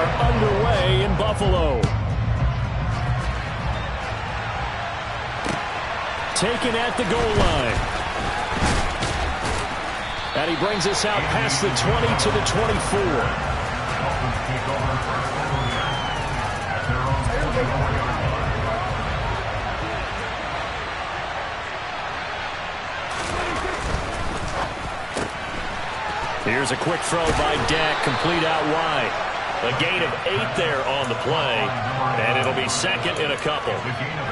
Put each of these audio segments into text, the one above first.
are underway in Buffalo. Taken at the goal line. And he brings us out past the 20 to the 24. Here's a quick throw by Dak, complete out wide. A gain of 8 there on the play, and it'll be second in a couple.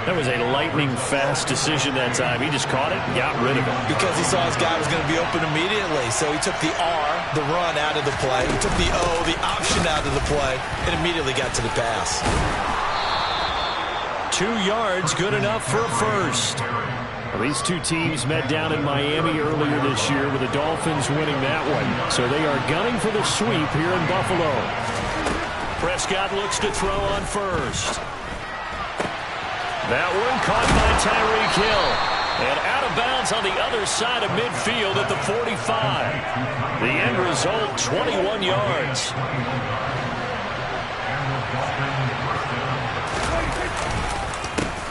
That was a lightning-fast decision that time. He just caught it and got rid of it. Because he saw his guy was going to be open immediately, so he took the R, the run, out of the play. He took the O, the option, out of the play, and immediately got to the pass. 2 yards, good enough for a first. Well, these two teams met down in Miami earlier this year with the Dolphins winning that one. So they are gunning for the sweep here in Buffalo. Prescott looks to throw on first. That one caught by Tyreek Hill. And out of bounds on the other side of midfield at the 45. The end result, 21 yards.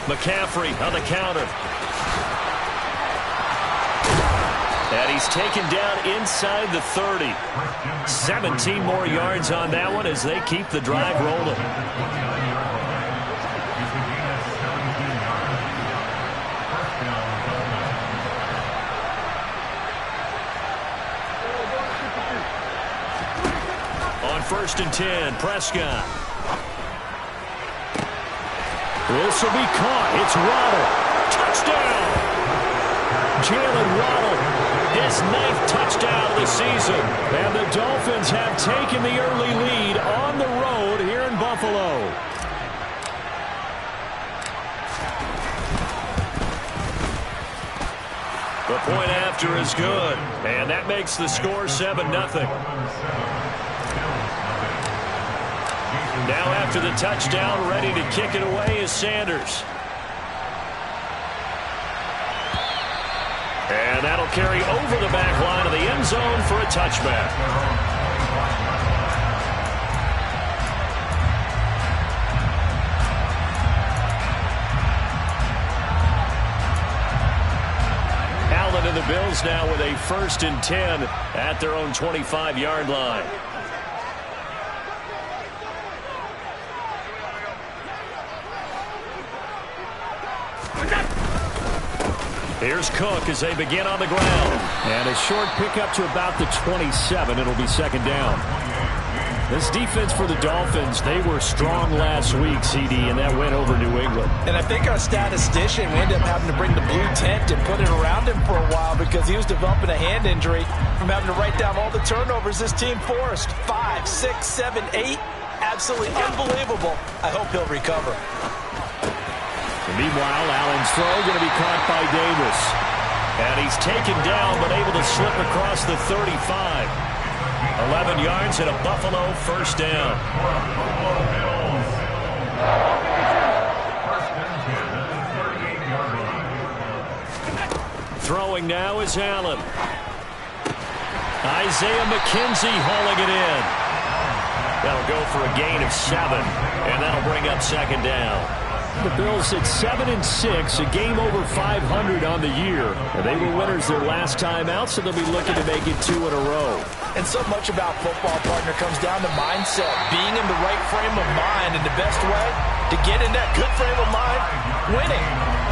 McCaffrey on the counter. And he's taken down inside the 30. 17 more yards on that one as they keep the drive rolling. On 1st and 10, Prescott. This will be caught. It's Waddle. Touchdown! Jalen Waddle. His 9th touchdown of the season. And the Dolphins have taken the early lead on the road here in Buffalo. The point after is good. And that makes the score 7-0. Now after the touchdown, ready to kick it away is Sanders. And that'll carry over the back line of the end zone for a touchback. Allen and the Bills now with a 1st and 10 at their own 25-yard line. Here's Cook as they begin on the ground. And a short pickup to about the 27. It'll be 2nd down. This defense for the Dolphins, they were strong last week, CD, and that went over New England. And I think our statistician, we ended up having to bring the blue tent and put it around him for a while because he was developing a hand injury from having to write down all the turnovers this team forced. 5, 6, 7, 8. Absolutely unbelievable. I hope he'll recover. Meanwhile, Allen's throw going to be caught by Davis. And he's taken down but able to slip across the 35. 11 yards and a Buffalo 1st down. Throwing now is Allen. Isaiah McKenzie hauling it in. That'll go for a gain of 7. And that'll bring up 2nd down. The Bills at 7-6, a game over 500 on the year. And they were winners their last time out, so they'll be looking to make it 2 in a row. And so much about football, partner, comes down to mindset. Being in the right frame of mind, and the best way to get in that good frame of mind, winning.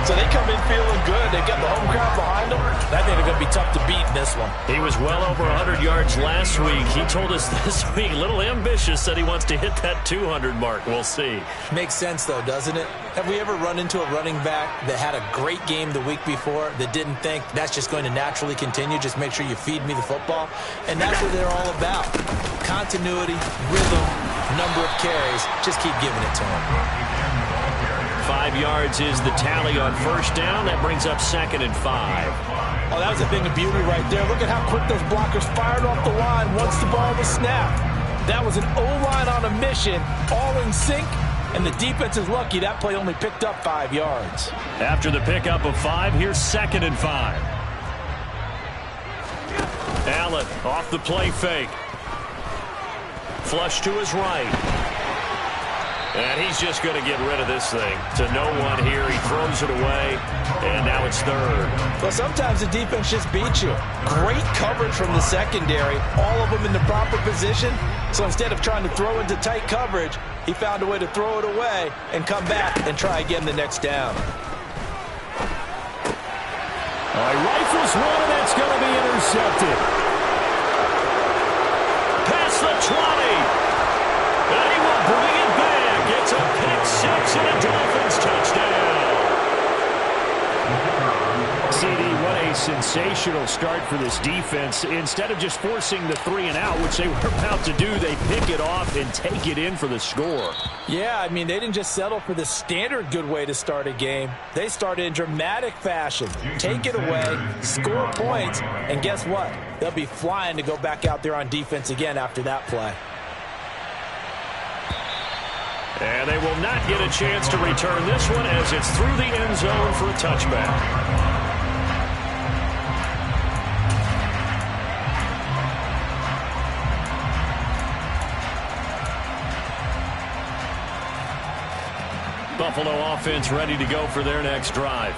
So they come in feeling good. They've got the home crowd behind them. I think they're going to be tough to beat in this one. He was well over 100 yards last week. He told us this week, a little ambitious, said he wants to hit that 200 mark. We'll see. Makes sense, though, doesn't it? Have we ever run into a running back that had a great game the week before that didn't think that's just going to naturally continue? Just make sure you feed me the football. And that's what they're all about. Continuity, rhythm, number of carries. Just keep giving it to them. 5 yards is the tally on 1st down. That brings up 2nd and 5. Oh, that was a thing of beauty right there. Look at how quick those blockers fired off the line once the ball was snapped. That was an O-line on a mission, all in sync, and the defense is lucky that play only picked up 5 yards. After the pickup of 5, here's 2nd and 5. Allen off the play fake. Flush to his right. And he's just going to get rid of this thing. To no one here. He throws it away, and now it's third. Well, sometimes the defense just beats you. Great coverage from the secondary, all of them in the proper position. So instead of trying to throw into tight coverage, he found a way to throw it away and come back and try again the next down. He rifles one, and that's going to be intercepted. Past the 20. And he will bring it back. It's a pick six and a Dolphins touchdown. CD, what a sensational start for this defense. Instead of just forcing the 3-and-out, which they were about to do, they pick it off and take it in for the score. Yeah, I mean, they didn't just settle for the standard good way to start a game. They started in dramatic fashion. Take it away, score points, and guess what? They'll be flying to go back out there on defense again after that play. And they will not get a chance to return this one as it's through the end zone for a touchback. Buffalo offense ready to go for their next drive.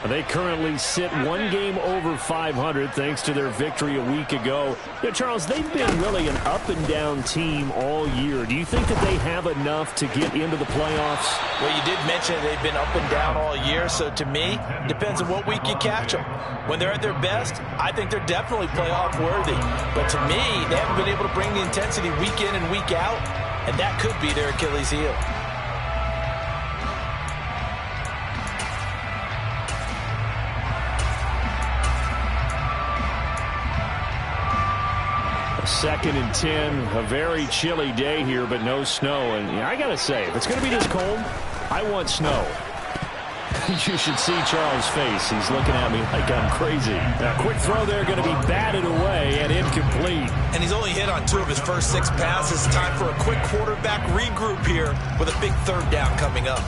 They currently sit one game over 500 thanks to their victory a week ago. Yeah, Charles, they've been really an up-and-down team all year. Do you think that they have enough to get into the playoffs? Well, you did mention they've been up and down all year, so to me, it depends on what week you catch them. When they're at their best, I think they're definitely playoff worthy. But to me, they haven't been able to bring the intensity week in and week out, and that could be their Achilles heel. Second and 10, a very chilly day here, but no snow. And I got to say, if it's going to be this cold, I want snow. You should see Charles' face. He's looking at me like I'm crazy. A quick throw there going to be batted away and incomplete. And he's only hit on 2 of his first 6 passes. Time for a quick quarterback regroup here with a big third down coming up.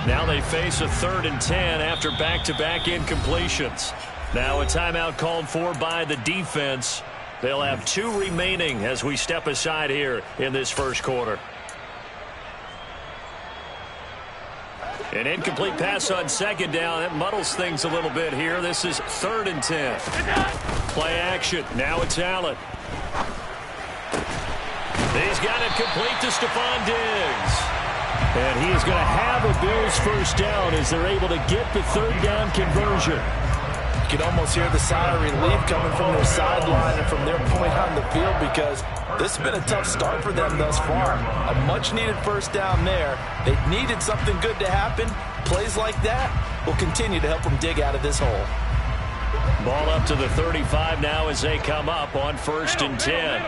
Now they face a 3rd and 10 after back-to-back incompletions. Now a timeout called for by the defense. They'll have 2 remaining as we step aside here in this first quarter. An incomplete pass on 2nd down. That muddles things a little bit here. This is 3rd and 10. Play action. Now it's Allen. He's got it complete to Stephon Diggs. And he is going to have a Bills first down as they're able to get the 3rd down conversion. You can almost hear the sigh of relief coming from their sideline and from their point on the field because this has been a tough start for them thus far. A much-needed first down there. They needed something good to happen. Plays like that will continue to help them dig out of this hole. Ball up to the 35 now as they come up on 1st and 10.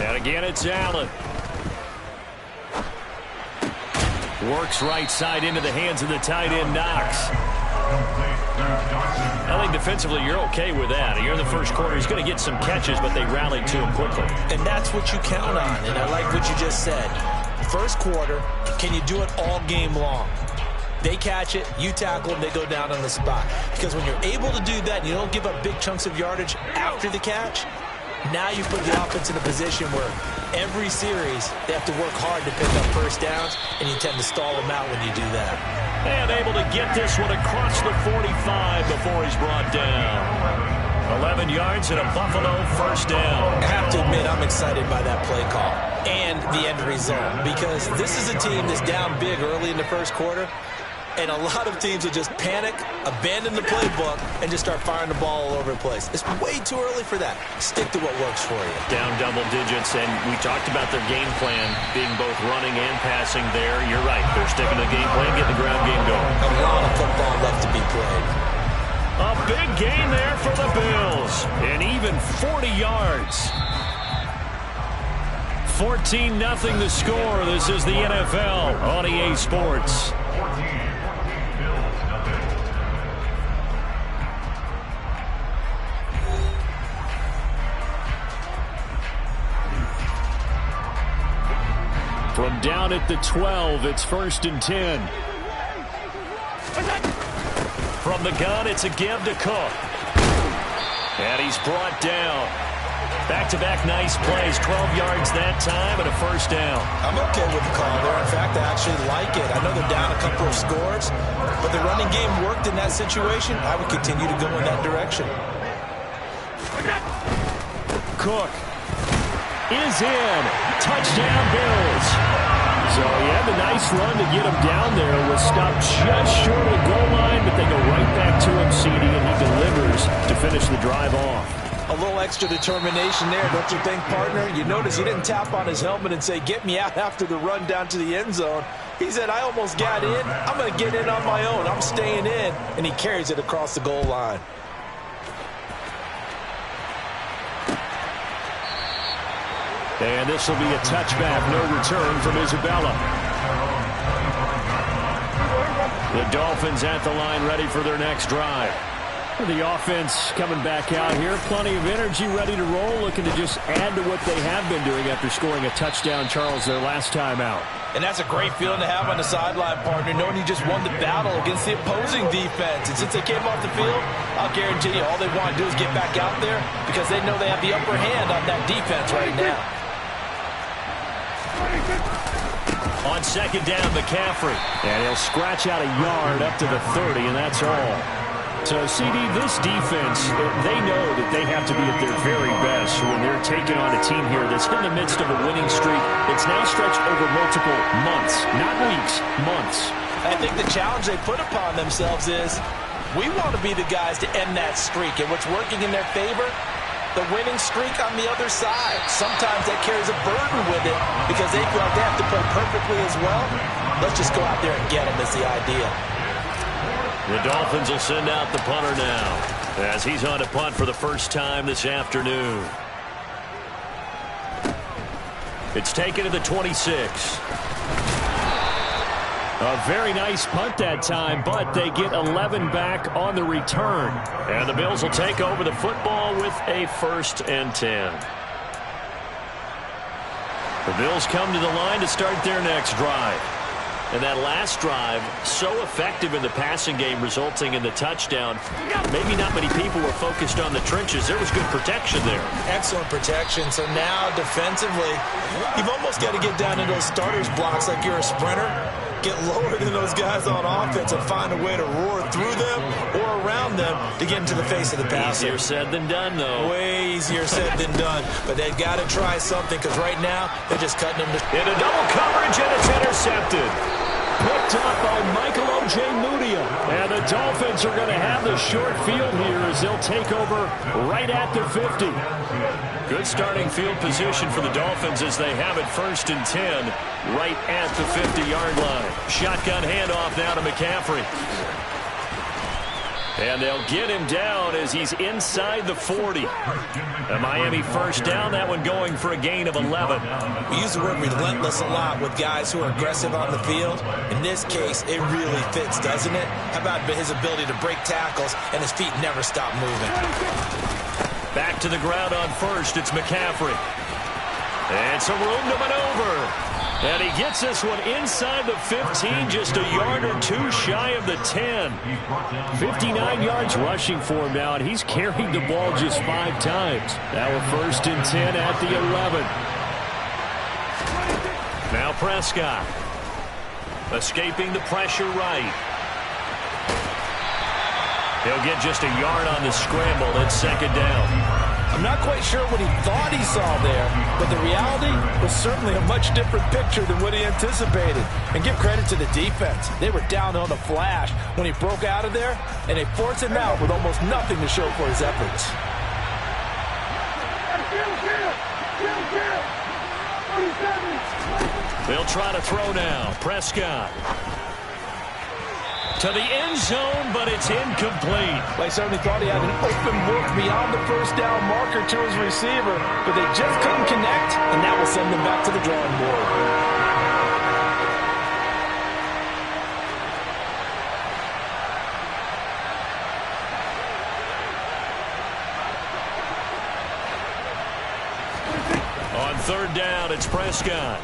And again, it's Allen. Works right side into the hands of the tight end, Knox. I think defensively you're okay with that. Here in the first quarter, he's going to get some catches, but they rallied to him quickly. And that's what you count on, and I like what you just said. First quarter, can you do it all game long? They catch it, you tackle them, they go down on the spot. Because when you're able to do that and you don't give up big chunks of yardage after the catch, now you put the offense in a position where every series they have to work hard to pick up first downs, and you tend to stall them out when you do that. And able to get this one across the 45 before he's brought down. 11 yards and a Buffalo first down. I have to admit, I'm excited by that play call and the end result because this is a team that's down big early in the first quarter. And a lot of teams will just panic, abandon the playbook, and just start firing the ball all over the place. It's way too early for that. Stick to what works for you. Down double digits, and we talked about their game plan being both running and passing there. You're right. They're sticking to the game plan, getting the ground game going. A lot of football left to be played. A big gain there for the Bills, and even 40 yards. 14-0 the score. This is the NFL on EA Sports. From down at the 12, it's 1st and 10. From the gun, it's a give to Cook. And he's brought down. Back-to-back nice plays, 12 yards that time and a first down. I'm okay with the call there. In fact, I actually like it. I know they're down a couple of scores, but the running game worked in that situation. I would continue to go in that direction. Cook is in. Touchdown, Bills. So he had the nice run to get him down there. Was stopped just short of the goal line, but they go right back to him, CD, and he delivers to finish the drive off. A little extra determination there, don't you think, partner? You notice he didn't tap on his helmet and say, get me out after the run down to the end zone. He said, I almost got in. I'm going to get in on my own. I'm staying in. And he carries it across the goal line. And this will be a touchback, no return from Isabella. The Dolphins at the line, ready for their next drive. The offense coming back out here. Plenty of energy, ready to roll, looking to just add to what they have been doing after scoring a touchdown, Charles, their last time out. And that's a great feeling to have on the sideline, partner, knowing you just won the battle against the opposing defense. And since they came off the field, I'll guarantee you all they want to do is get back out there because they know they have the upper hand on that defense right now. On second down, McCaffrey. And he'll scratch out a yard up to the 30, and that's all. So, CD, this defense, they know that they have to be at their very best when they're taking on a team here that's in the midst of a winning streak that's now stretched over multiple months, not weeks, months. I think the challenge they put upon themselves is we want to be the guys to end that streak. And what's working in their favor? The winning streak on the other side. Sometimes that carries a burden with it because they feel like they have to play perfectly as well. Let's just go out there and get them is the idea. The Dolphins will send out the punter now as he's on to punt for the first time this afternoon. It's taken to the 26. A very nice punt that time, but they get 11 back on the return. And the Bills will take over the football with a 1st and 10. The Bills come to the line to start their next drive. And that last drive, so effective in the passing game, resulting in the touchdown. Maybe not many people were focused on the trenches. There was good protection there. Excellent protection. So now, defensively, you've almost got to get down into those starters blocks like you're a sprinter. Get lower than those guys on offense and find a way to roar through them or around them to get into the face of the passer. Easier said than done, though. Way easier said than done. But they've got to try something because right now they're just cutting them to... In a double coverage, and it's intercepted. Picked up by Michael Ojemudia. And the Dolphins are going to have the short field here as they'll take over right at the 50. Good starting field position for the Dolphins as they have it 1st and 10 right at the 50-yard line. Shotgun handoff now to McCaffrey. And they'll get him down as he's inside the 40. A Miami first down, that one going for a gain of 11. We use the word relentless a lot with guys who are aggressive on the field. In this case, it really fits, doesn't it? How about his ability to break tackles and his feet never stop moving? Back to the ground on first, it's McCaffrey. And some room to maneuver. And he gets this one inside the 15, just a yard or two shy of the 10. 59 yards rushing for him now, and he's carried the ball just 5 times. Now we're 1st and 10 at the 11. Now Prescott. Escaping the pressure right. He'll get just a yard on the scramble. It's 2nd down. I'm not quite sure what he thought he saw there, but the reality was certainly a much different picture than what he anticipated. And give credit to the defense. They were down on the flash when he broke out of there, and they forced him out with almost nothing to show for his efforts. They'll try to throw now. Prescott. To the end zone, but it's incomplete. They certainly thought he had an open look beyond the first down marker to his receiver, but they just couldn't connect, and that will send them back to the drawing board. On 3rd down, it's Prescott.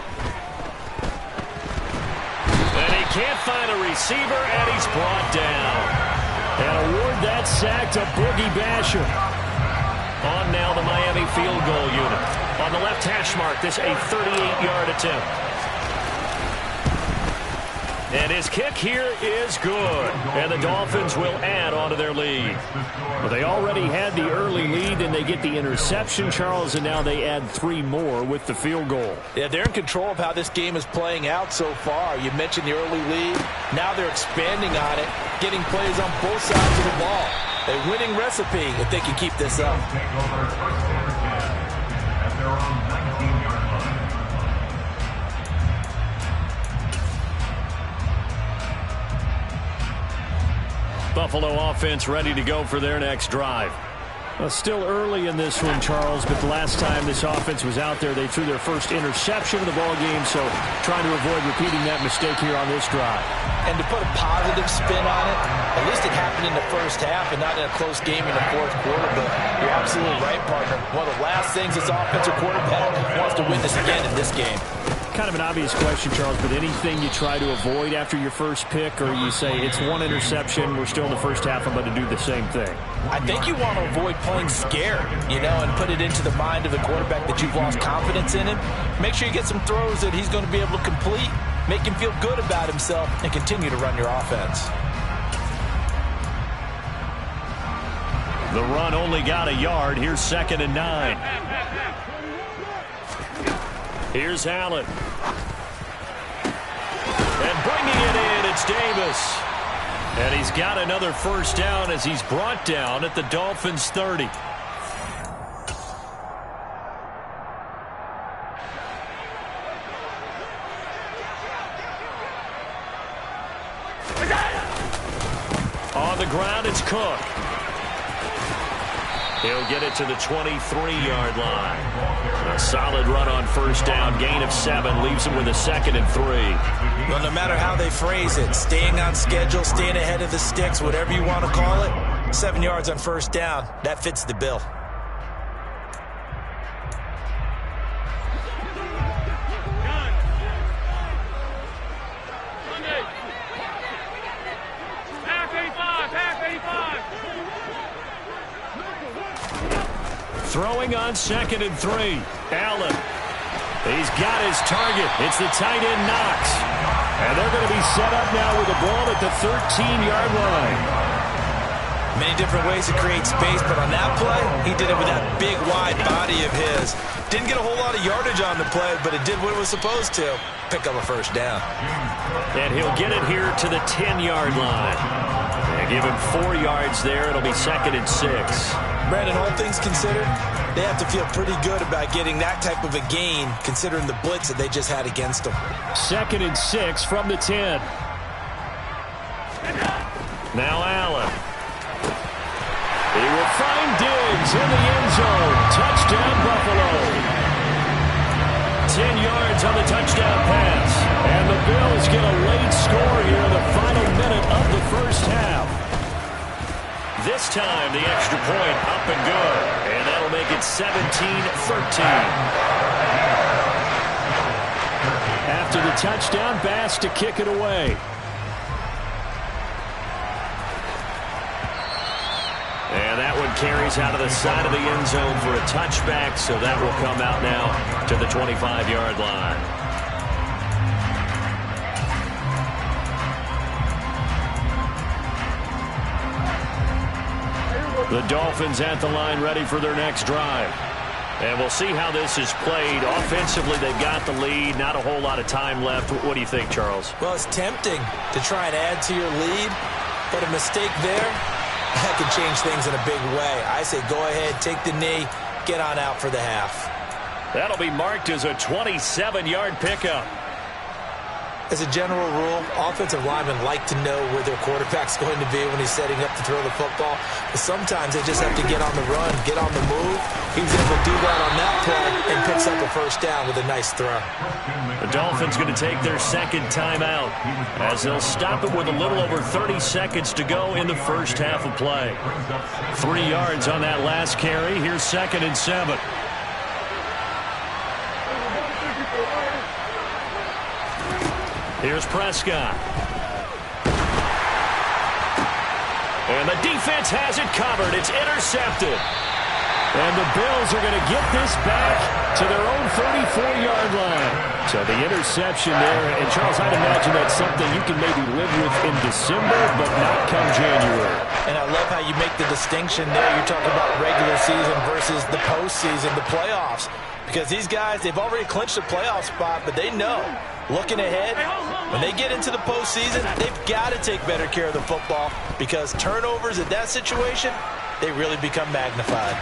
And he can't find a receiver, and he's brought down. And award that sack to Boogie Basham. On now the Miami field goal unit. On the left hash mark, this a 38-yard attempt. And his kick here is good. And the Dolphins will add on to their lead. Well, they already had the early lead, and they get the interception, Charles, and now they add 3 more with the field goal. Yeah, they're in control of how this game is playing out so far. You mentioned the early lead. Now they're expanding on it, getting plays on both sides of the ball. A winning recipe if they can keep this up. Buffalo offense ready to go for their next drive. Well, still early in this one, Charles, but the last time this offense was out there, they threw their first interception of the ball game, so trying to avoid repeating that mistake here on this drive. And to put a positive spin on it, at least it happened in the first half and not in a close game in the fourth quarter, but you're absolutely right, partner. One of the last things this offensive quarterback wants to win this again in this game. Kind of an obvious question, Charles, but anything you try to avoid after your first pick, or you say it's one interception, we're still in the first half, I'm going to do the same thing? I think you want to avoid playing scared, and put it into the mind of the quarterback that you've lost confidence in him. Make sure you get some throws that he's going to be able to complete, make him feel good about himself, and continue to run your offense. The run only got a yard. Here's 2nd and 9. Here's Allen. And bringing it in, it's Davis. And he's got another first down as he's brought down at the Dolphins' 30. On the ground, it's Cook. He'll get it to the 23-yard line. A solid run on first down. Gain of 7 leaves him with a 2nd and 3. Well, no matter how they phrase it, staying on schedule, staying ahead of the sticks, whatever you want to call it, 7 yards on first down, that fits the bill. Throwing on 2nd and 3. Allen. He's got his target. It's the tight end Knox. And they're going to be set up now with the ball at the 13-yard line. Many different ways to create space, but on that play, he did it with that big, wide body of his. Didn't get a whole lot of yardage on the play, but it did what it was supposed to. Pick up a first down. And he'll get it here to the 10-yard line. And give him 4 yards there. It'll be 2nd and 6. Brandon, all things considered, they have to feel pretty good about getting that type of a gain, considering the blitz that they just had against them. 2nd and 6 from the 10. Now Allen. He will find Diggs in the end zone. Touchdown, Buffalo. 10 yards on the touchdown pass. And the Bills get a late score here in the final minute of the first half. This time, the extra point up and good. And that'll make it 17-13. After the touchdown, Bass to kick it away. And that one carries out of the side of the end zone for a touchback, so that will come out now to the 25-yard line. The Dolphins at the line ready for their next drive. And we'll see how this is played. Offensively, they've got the lead. Not a whole lot of time left. What do you think, Charles? Well, it's tempting to try and add to your lead, but a mistake there, that can change things in a big way. I say go ahead, take the knee, get on out for the half. That'll be marked as a 27-yard pickup. As a general rule, offensive linemen like to know where their quarterback's going to be when he's setting up to throw the football. But sometimes they just have to get on the run, get on the move. He was able to do that on that play and picks up a first down with a nice throw. The Dolphins going to take their second timeout as they'll stop it with a little over 30 seconds to go in the first half of play. 3 yards on that last carry. Here's 2nd and 7. Here's Prescott. And the defense has it covered. It's intercepted. And the Bills are going to get this back to their own 34-yard line. So the interception there. And, Charles, I'd imagine that's something you can maybe live with in December, but not come January. And I love how you make the distinction there. You're talking about regular season versus the postseason, the playoffs. Because these guys, they've already clinched a playoff spot, but they know, looking ahead, when they get into the postseason, they've got to take better care of the football because turnovers in that situation, they really become magnified.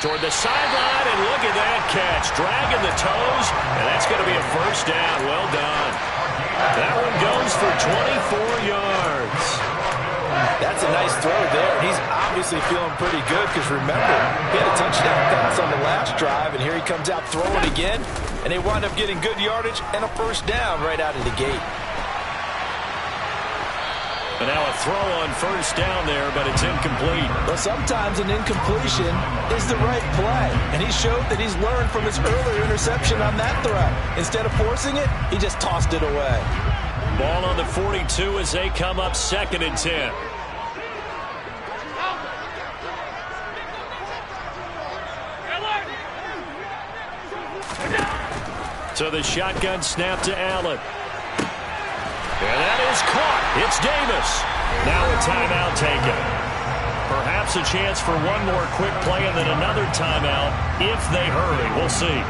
Toward the sideline, and look at that catch. Dragging the toes, and that's going to be a first down. Well done. That one goes for 24 yards. That's a nice throw there. He's obviously feeling pretty good because, remember, he had a touchdown pass on the last drive, and here he comes out throwing again, and they wind up getting good yardage and a first down right out of the gate. And now a throw on first down there, but it's incomplete. Well, sometimes an incompletion is the right play. And he showed that he's learned from his earlier interception on that throw. Instead of forcing it, he just tossed it away. Ball on the 42 as they come up 2nd and 10. So the shotgun snap to Allen. And that is caught. It's Davis. Now a timeout taken. Perhaps a chance for one more quick play and then another timeout if they hurry. We'll see.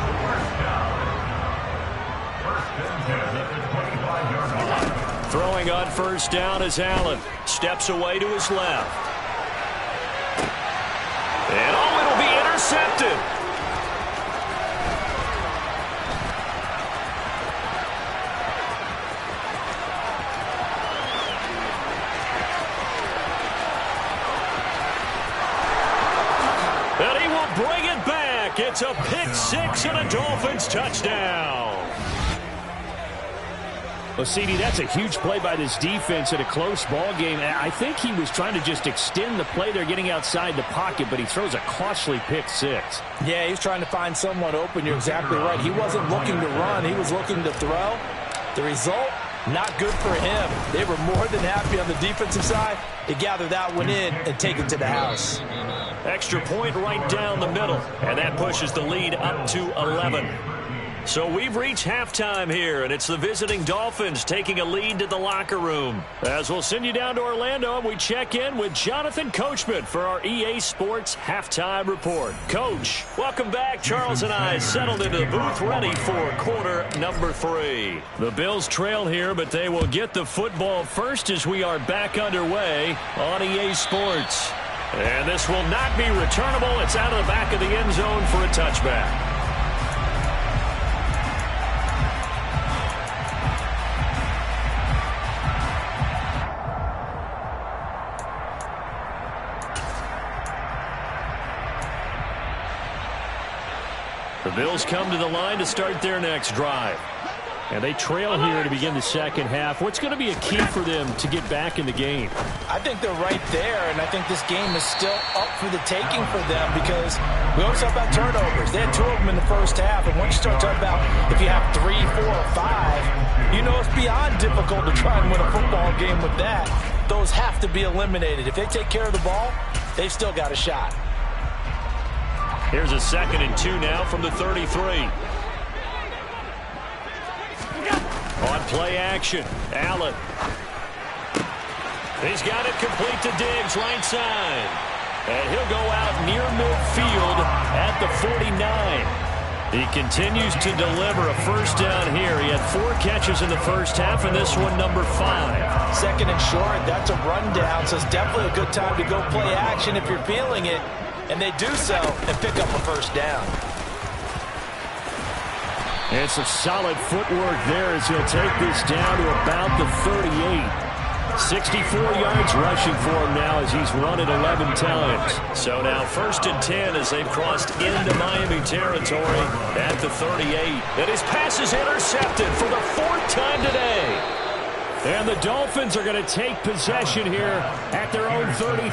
Throwing on first down is Allen. Steps away to his left. And it'll be intercepted. Bring it back. It's a pick six and a Dolphins touchdown. Well, CD, that's a huge play by this defense in a close ball game. I think he was trying to just extend the play. They're getting outside the pocket, but he throws a costly pick six. Yeah, he's trying to find someone open. You're exactly right. He wasn't looking to run. He was looking to throw. The result, not good for him. They were more than happy on the defensive side to gather that one in and take it to the house. Extra point right down the middle, and that pushes the lead up to 11. So we've reached halftime here, and it's the visiting Dolphins taking a lead to the locker room. As we'll send you down to Orlando, we check in with Jonathan Coachman for our EA Sports Halftime Report. Coach, welcome back. Charles and I settled into the booth ready for quarter number 3. The Bills trail here, but they will get the football first as we are back underway on EA Sports. And this will not be returnable. It's out of the back of the end zone for a touchback. The Bills come to the line to start their next drive. And they trail here to begin the second half. What's going to be a key for them to get back in the game? I think they're right there, and I think this game is still up for the taking for them because we always talk about turnovers. They had 2 of them in the first half, and once you start talking about if you have 3, 4, or 5, you know it's beyond difficult to try and win a football game with that. Those have to be eliminated. If they take care of the ball, they've still got a shot. Here's a 2nd and 2 now from the 33. On play action, Allen. He's got it complete to Diggs, right side. And he'll go out near midfield at the 49. He continues to deliver a first down here. He had 4 catches in the first half, and this one number 5. 2nd and short, that's a rundown, so it's definitely a good time to go play action if you're feeling it. And they do so and pick up a first down. And some solid footwork there as he'll take this down to about the 38. 64 yards rushing for him now as he's run it 11 times. So now 1st and 10 as they've crossed into Miami territory at the 38. And his pass is intercepted for the 4th time today. And the Dolphins are going to take possession here at their own 33.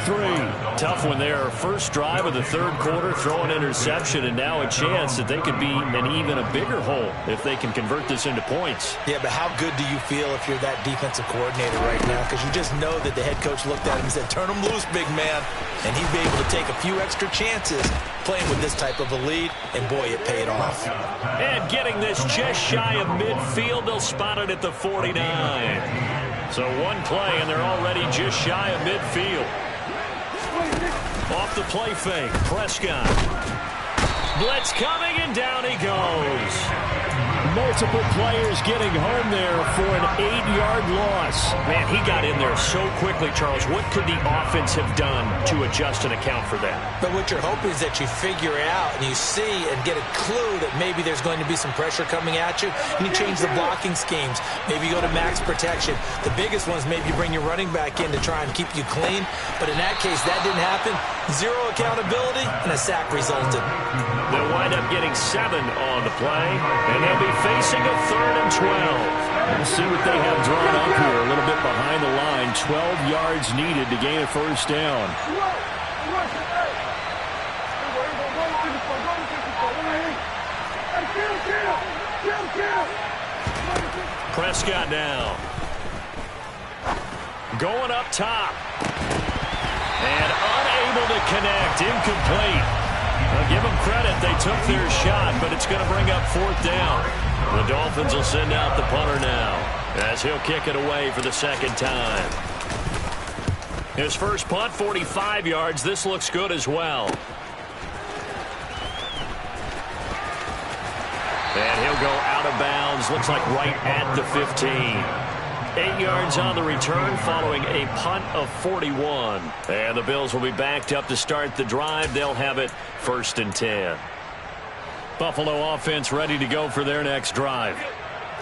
Tough one there. First drive of the third quarter, throw an interception, and now a chance that they could be in even a bigger hole if they can convert this into points. Yeah, but how good do you feel if you're that defensive coordinator right now? Because you just know that the head coach looked at him and said, turn him loose, big man. And he'd be able to take a few extra chances playing with this type of a lead, and boy, it paid off. And getting this just shy of midfield, they'll spot it at the 49. So one play, and they're already just shy of midfield. Off the play fake, Prescott. Blitz coming, and down he goes. Multiple players getting home there for an 8-yard loss. Man, he got in there so quickly, Charles. What could the offense have done to adjust and account for that? But what you're hoping is that you figure it out and you see and get a clue that maybe there's going to be some pressure coming at you, and you change the blocking schemes. Maybe you go to max protection. The biggest one is maybe you bring your running back in to try and keep you clean. But in that case, that didn't happen. Zero accountability, and a sack resulted. They'll wind up getting 7 on the play, and they'll be facing a 3rd and 12. We'll see what they have drawn up here. A little bit behind the line. 12 yards needed to gain a first down. Prescott now. Going up top. And unable to connect. Incomplete. I'll give them credit. They took their shot, but it's going to bring up 4th down. The Dolphins will send out the punter now as he'll kick it away for the second time. His first punt, 45 yards. This looks good as well. And he'll go out of bounds. Looks like right at the 15. 8 yards on the return following a punt of 41. And the Bills will be backed up to start the drive. They'll have it 1st and 10. Buffalo offense ready to go for their next drive.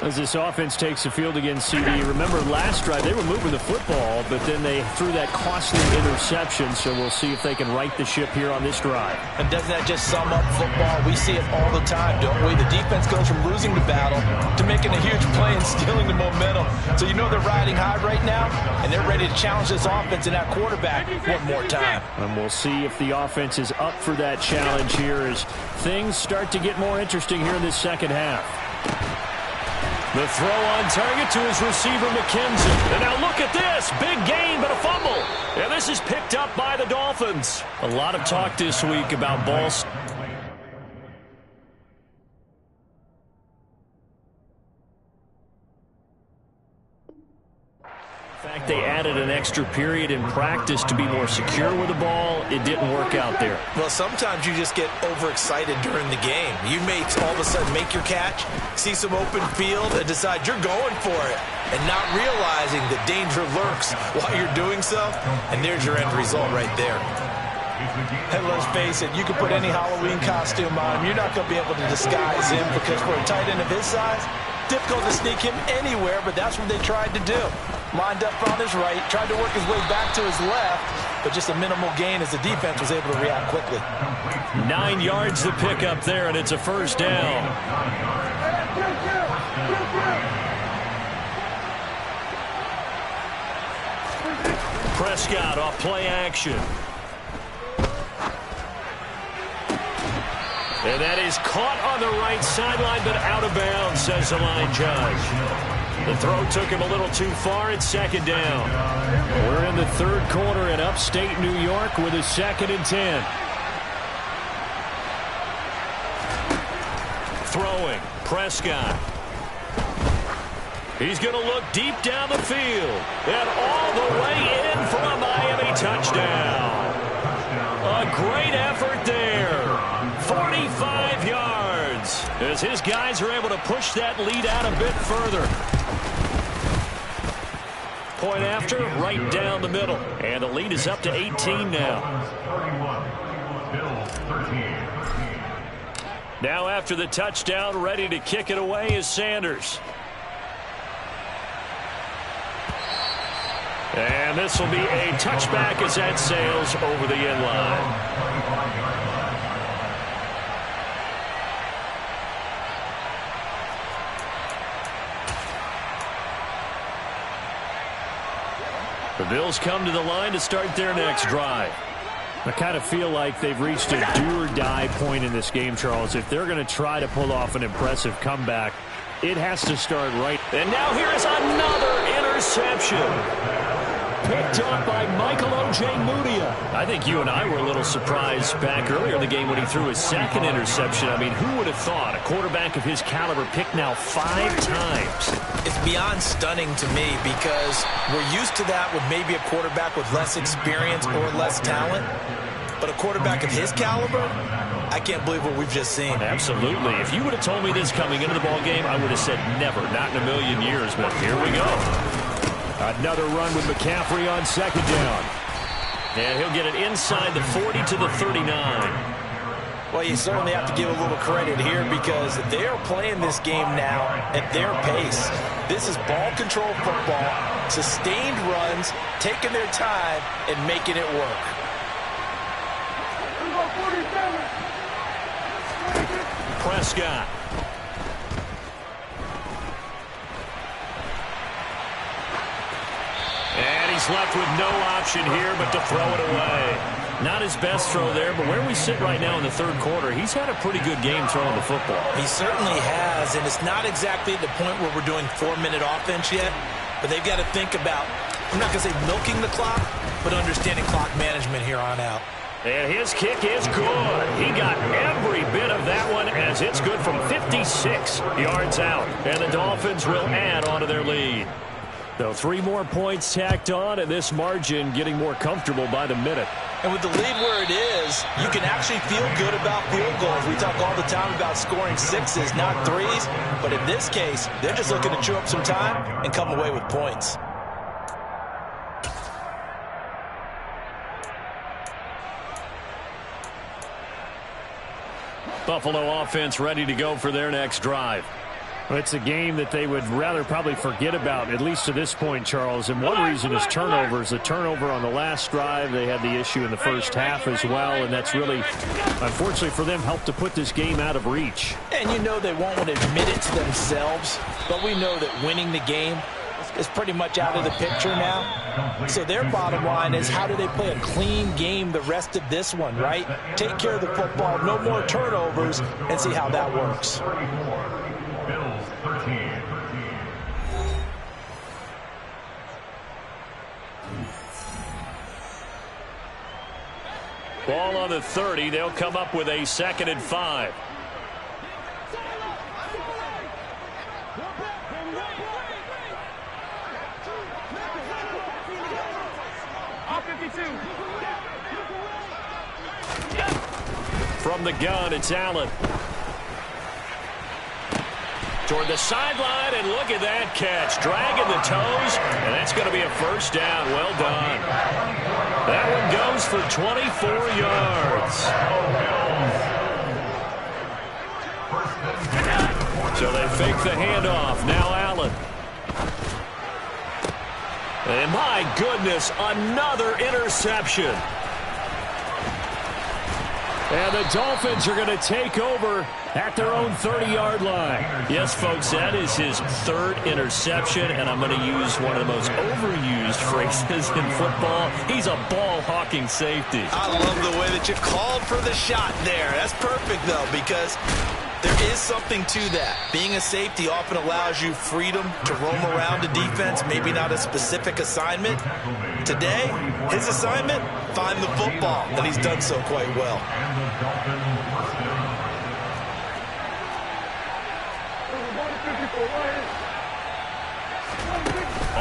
As this offense takes the field against CD, remember last drive they were moving the football, but then they threw that costly interception, so we'll see if they can right the ship here on this drive. And doesn't that just sum up football? We see it all the time, don't we? The defense goes from losing the battle to making a huge play and stealing the momentum. So you know they're riding high right now, and they're ready to challenge this offense and that quarterback one more time. And we'll see if the offense is up for that challenge here as things start to get more interesting here in this second half. The throw on target to his receiver, McKenzie. And now look at this. Big gain, but a fumble. And this is picked up by the Dolphins. A lot of talk this week about balls. In fact, they added an extra period in practice to be more secure with the ball. It didn't work out there. Well, sometimes you just get overexcited during the game. You may all of a sudden make your catch, see some open field, and decide you're going for it, and not realizing that danger lurks while you're doing so, and there's your end result right there. And let's face it, you can put any Halloween costume on him. You're not going to be able to disguise him because for a tight end of his size, difficult to sneak him anywhere, but that's what they tried to do. Lined up on his right, tried to work his way back to his left, but just a minimal gain as the defense was able to react quickly. 9 yards to pick up there, and it's a first down. Prescott off play action. And that is caught on the right sideline, but out of bounds, says the line judge. The throw took him a little too far. It's 2nd down. We're in the 3rd quarter in upstate New York with a 2nd and 10. Throwing, Prescott. He's going to look deep down the field. And all the way in for a Miami touchdown. A great effort there. 45 yards. As his guys are able to push that lead out a bit further. Point after, right down the middle. And the lead is up to 18 now. Now after the touchdown, ready to kick it away is Sanders. And this will be a touchback as that sails over the end line. The Bills come to the line to start their next drive. I kind of feel like they've reached a do-or-die point in this game, Charles. If they're going to try to pull off an impressive comeback, it has to start right. And now here is another interception. Picked up by Michael Ojemudia. I think you and I were a little surprised back earlier in the game when he threw his second interception. I mean, who would have thought a quarterback of his caliber picked now 5 times? It's beyond stunning to me because we're used to that with maybe a quarterback with less experience or less talent. But a quarterback of his caliber, I can't believe what we've just seen. Absolutely. If you would have told me this coming into the ballgame, I would have said never, not in a million years. But here we go. Another run with McCaffrey on second down. And he'll get it inside the 40 to the 39. Well, you certainly have to give a little credit here because they are playing this game now at their pace. This is ball control football, sustained runs, taking their time, and making it work. Prescott. And he's left with no option here but to throw it away. Not his best throw there, but where we sit right now in the third quarter, he's had a pretty good game throwing the football. He certainly has, and it's not exactly the point where we're doing 4-minute offense yet, but they've got to think about, I'm not going to say milking the clock, but understanding clock management here on out. And his kick is good. He got every bit of that one as it's good from 56 yards out. And the Dolphins will add on to their lead. So 3 more points tacked on, and this margin getting more comfortable by the minute. And with the lead where it is, you can actually feel good about field goals. We talk all the time about scoring 6s, not 3s. But in this case, they're just looking to chew up some time and come away with points. Buffalo offense ready to go for their next drive. Well, it's a game that they would rather probably forget about, at least to this point, Charles. And one reason is turnovers. The turnover on the last drive, they had the issue in the first half as well. And that's really, unfortunately for them, helped to put this game out of reach. And you know they won't want to admit it to themselves, but we know that winning the game is pretty much out of the picture now. So their bottom line is, how do they play a clean game the rest of this one, right? Take care of the football, no more turnovers, and see how that works. Ball on the 30. They'll come up with a 2nd and 5. From the gun, it's Allen. Toward the sideline, and look at that catch. Dragging the toes, and that's going to be a first down. Well done. That one goes for 24 yards. So they fake the handoff. Now Allen. And my goodness, another interception. And the Dolphins are going to take over at their own 30-yard line. Yes, folks, that is his 3rd interception, and I'm going to use one of the most overused phrases in football. He's a ball-hawking safety. I love the way that you called for the shot there. That's perfect, though, because there is something to that. Being a safety often allows you freedom to roam around a defense, maybe not a specific assignment. Today, his assignment, find the football, and he's done so quite well.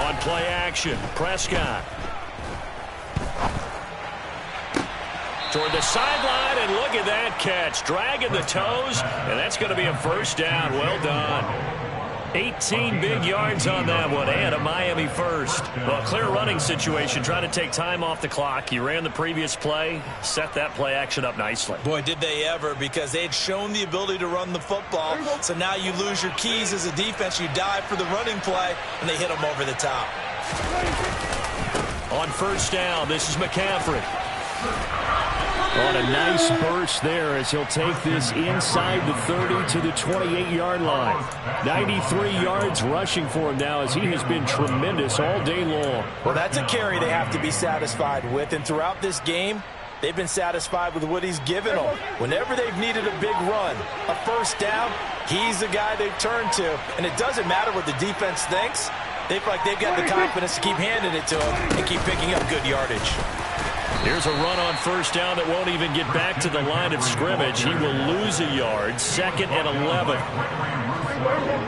On play action, Prescott. Toward the sideline, and look at that catch. Dragging the toes, and that's going to be a first down. Well done. 18 big yards on that one, and a Miami first. Well, clear running situation. Try to take time off the clock. You ran the previous play, set that play action up nicely. Boy, did they ever, because they had shown the ability to run the football. So now you lose your keys as a defense. You dive for the running play, and they hit them over the top. On first down, this is McCaffrey. On a nice burst there as he'll take this inside the 30 to the 28-yard line. 93 yards rushing for him now as he has been tremendous all day long. Well, that's a carry they have to be satisfied with. And throughout this game, they've been satisfied with what he's given them. Whenever they've needed a big run, a first down, he's the guy they've turned to. And it doesn't matter what the defense thinks. They feel like they've got the confidence to keep handing it to him and keep picking up good yardage. Here's a run on first down that won't even get back to the line of scrimmage. He will lose a yard. 2nd and 11.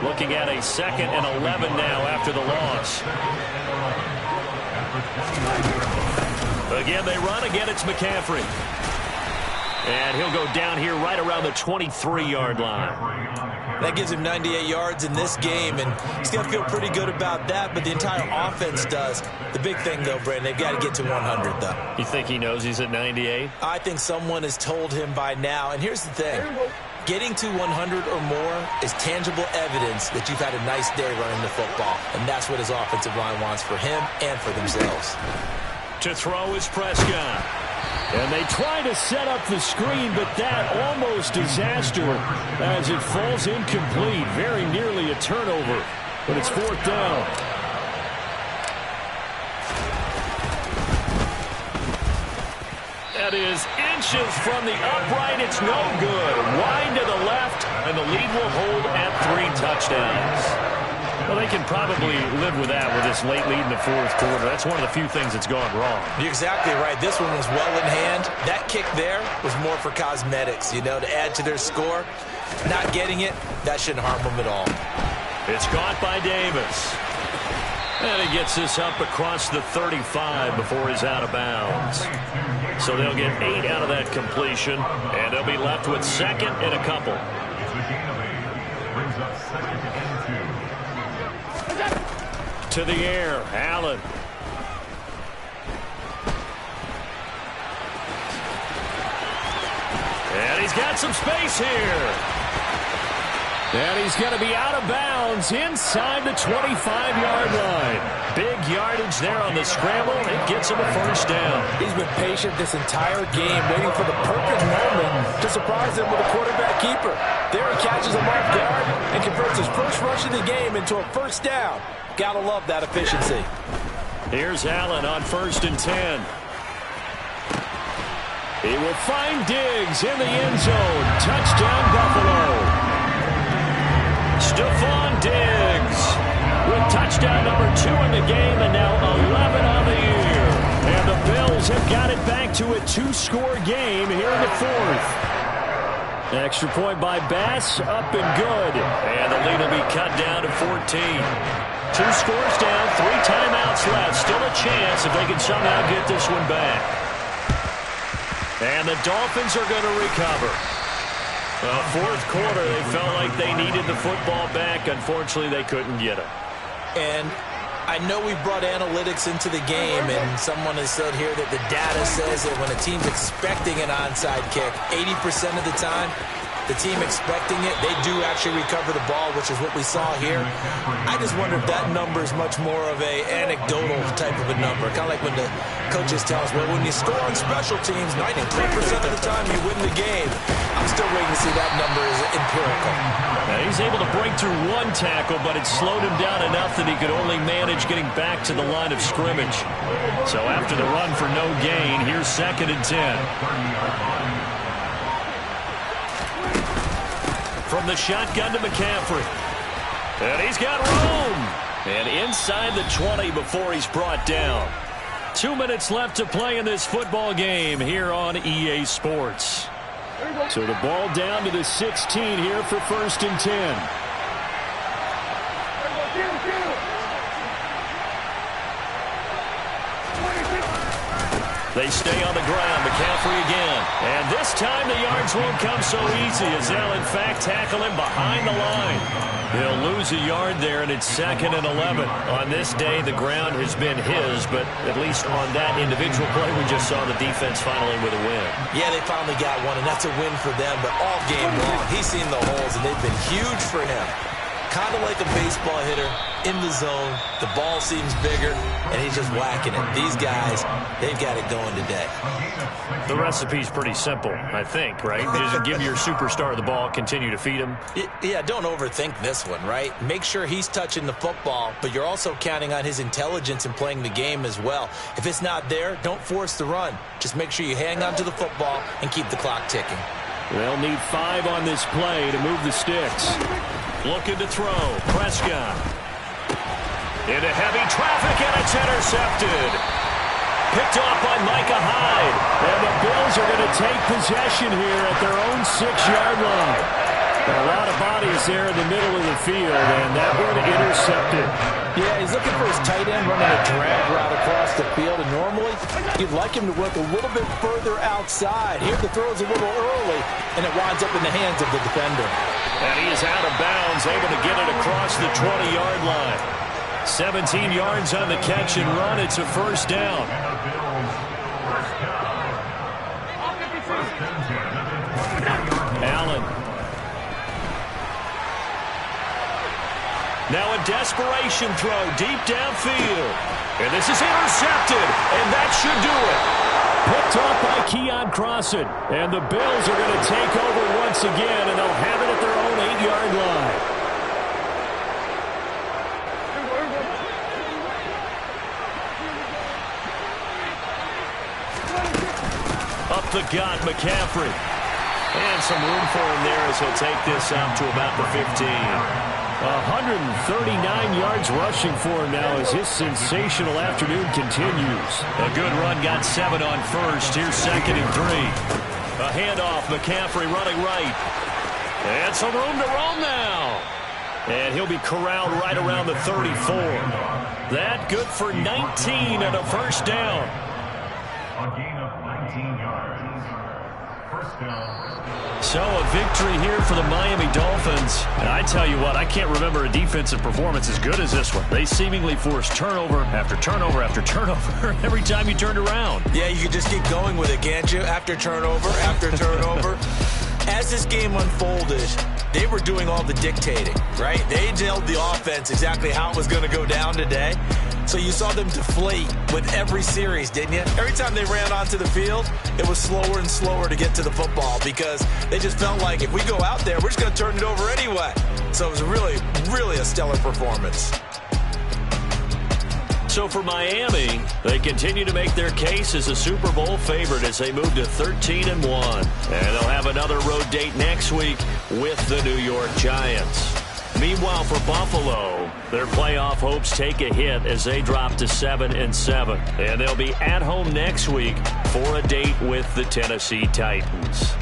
Looking at a 2nd and 11 now after the loss. Again, they run. Again, it's McCaffrey. And he'll go down here right around the 23-yard line. That gives him 98 yards in this game, and he's going to feel pretty good about that, but the entire offense does. The big thing, though, Brandon, they've got to get to 100, though. You think he knows he's at 98? I think someone has told him by now, and here's the thing. Getting to 100 or more is tangible evidence that you've had a nice day running the football, and that's what his offensive line wants for him and for themselves. To throw is Prescott. And they try to set up the screen, but that almost disaster as it falls incomplete. Very nearly a turnover, but it's 4th down. That is inches from the upright. It's no good. Wide to the left, and the lead will hold at 3 touchdowns. Well, they can probably live with that with this late lead in the 4th quarter. That's one of the few things that's gone wrong. You're exactly right. This one was well in hand. That kick there was more for cosmetics, you know, to add to their score. Not getting it, that shouldn't harm them at all. It's caught by Davis. And he gets this up across the 35 before he's out of bounds. So they'll get 8 out of that completion, and they'll be left with 2nd and a couple. To the air, Allen. And he's got some space here. And he's going to be out of bounds inside the 25-yard line. Big yardage there on the scramble. It gets him a first down. He's been patient this entire game, waiting for the perfect moment to surprise them with a quarterback keeper. There he catches him off guard and converts his first rush of the game into a first down. Gotta love that efficiency. Here's Allen on 1st and 10. He will find Diggs in the end zone. Touchdown, Buffalo. Stephon Diggs with touchdown number 2 in the game, and now 11 on the year. And the Bills have got it back to a 2-score game here in the 4th. Extra point by Bass, up and good. And the lead will be cut down to 14. 2 scores down, 3 timeouts left. Still a chance if they can somehow get this one back. And the Dolphins are going to recover. Well, 4th quarter, they felt like they needed the football back. Unfortunately, they couldn't get it. And I know we brought analytics into the game, and someone has said here that the data says that when a team's expecting an onside kick, 80% of the time, the team expecting it, they do actually recover the ball, which is what we saw here. I just wonder if that number is much more of a anecdotal type of a number. Kind of like when the coaches tell us, well, when you score on special teams, 93% of the time you win the game. I'm still waiting to see that number is empirical. Now, he's able to break through 1 tackle, but it slowed him down enough that he could only manage getting back to the line of scrimmage. So after the run for no gain, here's 2nd and 10. From the shotgun to McCaffrey. And he's got room. And inside the 20 before he's brought down. 2 minutes left to play in this football game here on EA Sports. So the ball down to the 16 here for 1st and 10. They stay on the ground. McCaffrey again. And this time the yards won't come so easy as they'll, in fact, tackle him behind the line. He'll lose a yard there, and it's 2nd and 11. On this day, the ground has been his, but at least on that individual play, we just saw the defense finally with a win. Yeah, they finally got one, and that's a win for them. But all game long, he's seen the holes, and they've been huge for him. kind of like a baseball hitter in the zone. The ball seems bigger, and he's just whacking it. These guys, they've got it going today. The recipe's pretty simple, I think, right? Just give your superstar the ball, continue to feed him. Yeah, don't overthink this one, right? Make sure he's touching the football, but you're also counting on his intelligence in playing the game as well. If it's not there, don't force the run. Just make sure you hang on to the football and keep the clock ticking. They'll need 5 on this play to move the sticks. Looking to throw. Prescott. Into heavy traffic, and it's intercepted. Picked off by Micah Hyde. And the Bills are going to take possession here at their own 6-yard line. A lot of bodies there in the middle of the field, and that one intercepted. Yeah, he's looking for his tight end running a drag route across the field, and normally you'd like him to work a little bit further outside. Here the throw is a little early, and it winds up in the hands of the defender. And he is out of bounds, able to get it across the 20-yard line. 17 yards on the catch and run. It's a first down. Allen. Now a desperation throw deep downfield. And this is intercepted, and that should do it. Picked off by Keon Crossan. And the Bills are going to take over once again, and they'll have it at their own 8-yard line. Up the gut, McCaffrey. And some room for him there as he'll take this out to about the 15. 139 yards rushing for him now as his sensational afternoon continues. A good run, got 7 on first. Here's 2nd and 3. A handoff, McCaffrey running right. And some room to roam now. And he'll be corralled right around the 34. That good for 19 and a first down. A gain of 19 yards. First down. So a victory here for the Miami Dolphins. And I tell you what, I can't remember a defensive performance as good as this one. They seemingly forced turnover after turnover after turnover every time you turned around. Yeah, you can just keep going with it, can't you? After turnover, after turnover. As this game unfolded, they were doing all the dictating, right? They told the offense exactly how it was going to go down today. So you saw them deflate with every series, didn't you? Every time they ran onto the field, it was slower and slower to get to the football because they just felt like if we go out there, we're just going to turn it over anyway. So it was really, really a stellar performance. So for Miami, they continue to make their case as a Super Bowl favorite as they move to 13-1. And they'll have another road date next week with the New York Giants. Meanwhile, for Buffalo, their playoff hopes take a hit as they drop to 7-7. And they'll be at home next week for a date with the Tennessee Titans.